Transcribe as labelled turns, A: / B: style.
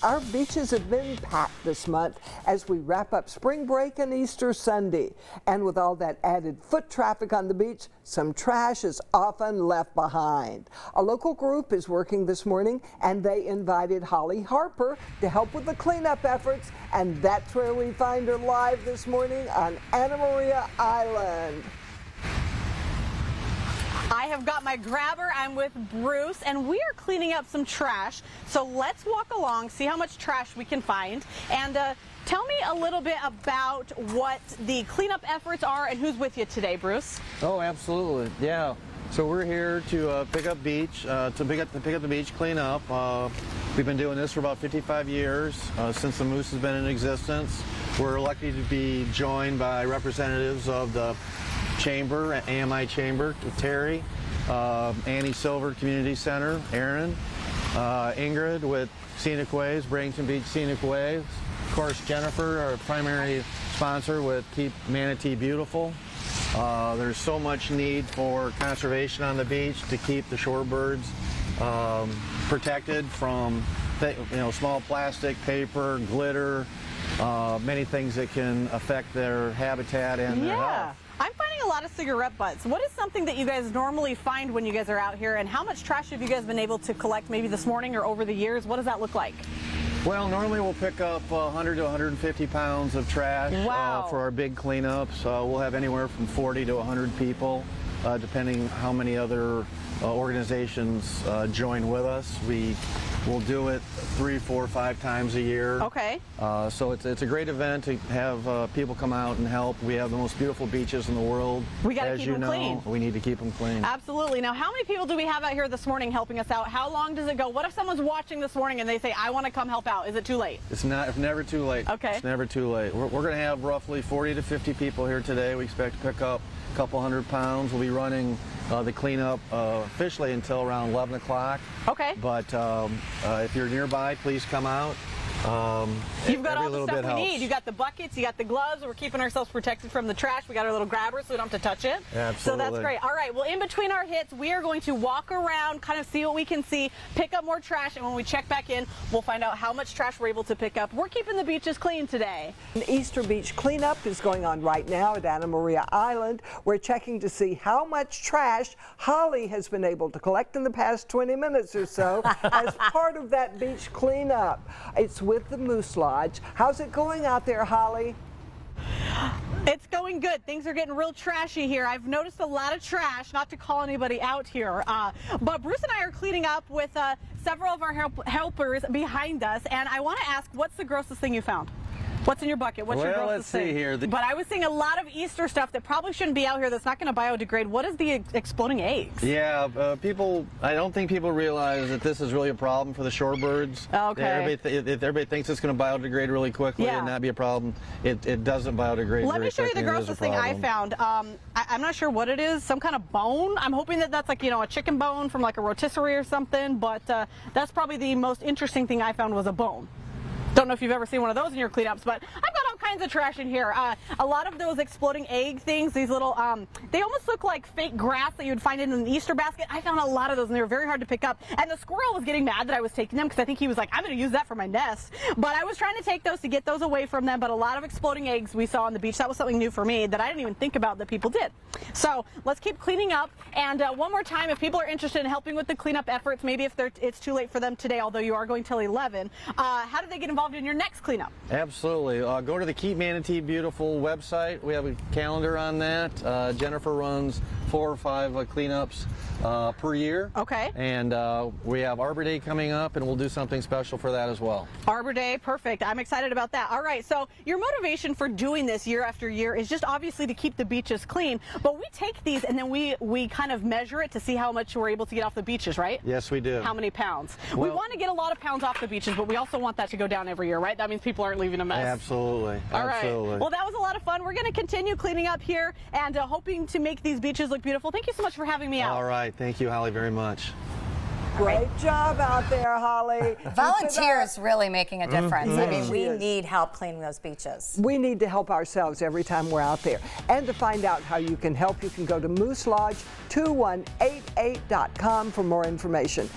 A: Our beaches have been packed this month as we wrap up spring break and Easter Sunday. And with all that added foot traffic on the beach, some trash is often left behind. A local group is working this morning and they invited Holly Harper to help with the cleanup efforts. And that's where we find her live this morning on Anna Maria Island.
B: I have got my grabber. I'm with Bruce, and we are cleaning up some trash. So let's walk along, see how much trash we can find, and tell me a little bit about what the cleanup efforts are and who's with you today, Bruce.
C: Oh, absolutely. Yeah. So we're here to pick up the beach, clean up. We've been doing this for about 55 years since the Moose has been in existence. We're lucky to be joined by representatives of the Chamber, AMI Chamber, Terry, Annie Silver Community Center, Aaron, Ingrid with Scenic Waves, Bradenton Beach Scenic Waves, of course Jennifer, our primary sponsor with Keep Manatee Beautiful. There's so much need for conservation on the beach to keep the shorebirds protected from small plastic, paper, glitter, many things that can affect their habitat and their health.
B: I'm finding a lot of cigarette butts. What is something that you guys normally find when you guys are out here, and how much trash have you guys been able to collect maybe this morning or over the years? What does that look like?
C: Well, normally we'll pick up 100 to 150 pounds of trash for our big cleanups. We'll have anywhere from 40 to 100 people, depending how many other organizations join with us. We'll do it 3, 4, 5 times a year.
B: Okay.
C: So it's a great event to have people come out and help. We have the most beautiful beaches in the world.
B: We got to keep them clean.
C: We need to keep them clean.
B: Absolutely. Now, how many people do we have out here this morning helping us out? How long does it go? What if someone's watching this morning and they say, I want to come help out? Is it too late?
C: It's never too late.
B: Okay.
C: It's never too late. We're going to have roughly 40 to 50 people here today. We expect to pick up a couple hundred pounds. We'll be running the cleanup officially until around 11 o'clock.
B: Okay.
C: But if you're nearby, please come out.
B: You've got all the stuff we need. You got the buckets, you got the gloves. We're keeping ourselves protected from the trash. We got our little grabbers so we don't have to touch it.
C: Absolutely.
B: So that's great. All right, well, in between our hits, we are going to walk around, kind of see what we can see, pick up more trash, and when we check back in, we'll find out how much trash we're able to pick up. We're keeping the beaches clean today.
A: An Easter beach cleanup is going on right now at Anna Maria Island. We're checking to see how much trash Holly has been able to collect in the past 20 minutes or so as part of that beach cleanup. It's with the Moose Lodge. How's it going out there, Holly?
B: It's going good. Things are getting real trashy here. I've noticed a lot of trash, not to call anybody out here, but Bruce and I are cleaning up with several of our helpers behind us, and I want to ask, what's the grossest thing you found? What's in your bucket? What's your grossest thing?
C: Let's see here.
B: But I was seeing a lot of Easter stuff that probably shouldn't be out here that's not going to biodegrade. What is the exploding eggs?
C: Yeah, I don't think people realize that this is really a problem for the shorebirds.
B: Okay.
C: Everybody thinks it's going to biodegrade really quickly and not be a problem. It doesn't biodegrade.
B: Let me show you the grossest thing I found. I'm not sure what it is, some kind of bone. I'm hoping that that's like, a chicken bone from like a rotisserie or something, but that's probably the most interesting thing I found was a bone. Don't know if you've ever seen one of those in your cleanups, but I've got all kinds of trash in here. A lot of those exploding egg things, these little, they almost look like fake grass that you'd find in an Easter basket. I found a lot of those, and they were very hard to pick up. And the squirrel was getting mad that I was taking them because I think he was like, I'm going to use that for my nest. But I was trying to take those to get those away from them, but a lot of exploding eggs we saw on the beach. That was something new for me that I didn't even think about that people did. So let's keep cleaning up. And one more time, if people are interested in helping with the cleanup efforts, maybe if it's too late for them today, although you are going till 11, how do they get involved in your next cleanup?
C: Absolutely. Go to the Keep Manatee Beautiful website. We have a calendar on that. Jennifer runs 4 or 5 cleanups per year.
B: Okay.
C: And we have Arbor Day coming up, and we'll do something special for that as well.
B: Arbor Day, perfect. I'm excited about that. All right, so your motivation for doing this year after year is just obviously to keep the beaches clean, but we take these and then we kind of measure it to see how much we're able to get off the beaches, right?
C: Yes, we do.
B: How many pounds?
C: Well,
B: we want to get a lot of pounds off the beaches, but we also want that to go down every year, right? That means people aren't leaving a mess.
C: Absolutely.
B: All right.
C: Absolutely.
B: Well, that was a lot of fun. We're going to continue cleaning up here and hoping to make these beaches look beautiful. Thank you so much for having me out.
C: All right. Thank you, Holly, very much.
A: Great job out there, Holly.
D: Volunteers really making a difference. I mean, we
A: Yes.
D: need help cleaning those beaches.
A: We need to help ourselves every time we're out there. And to find out how you can help, you can go to mooselodge2188.com for more information.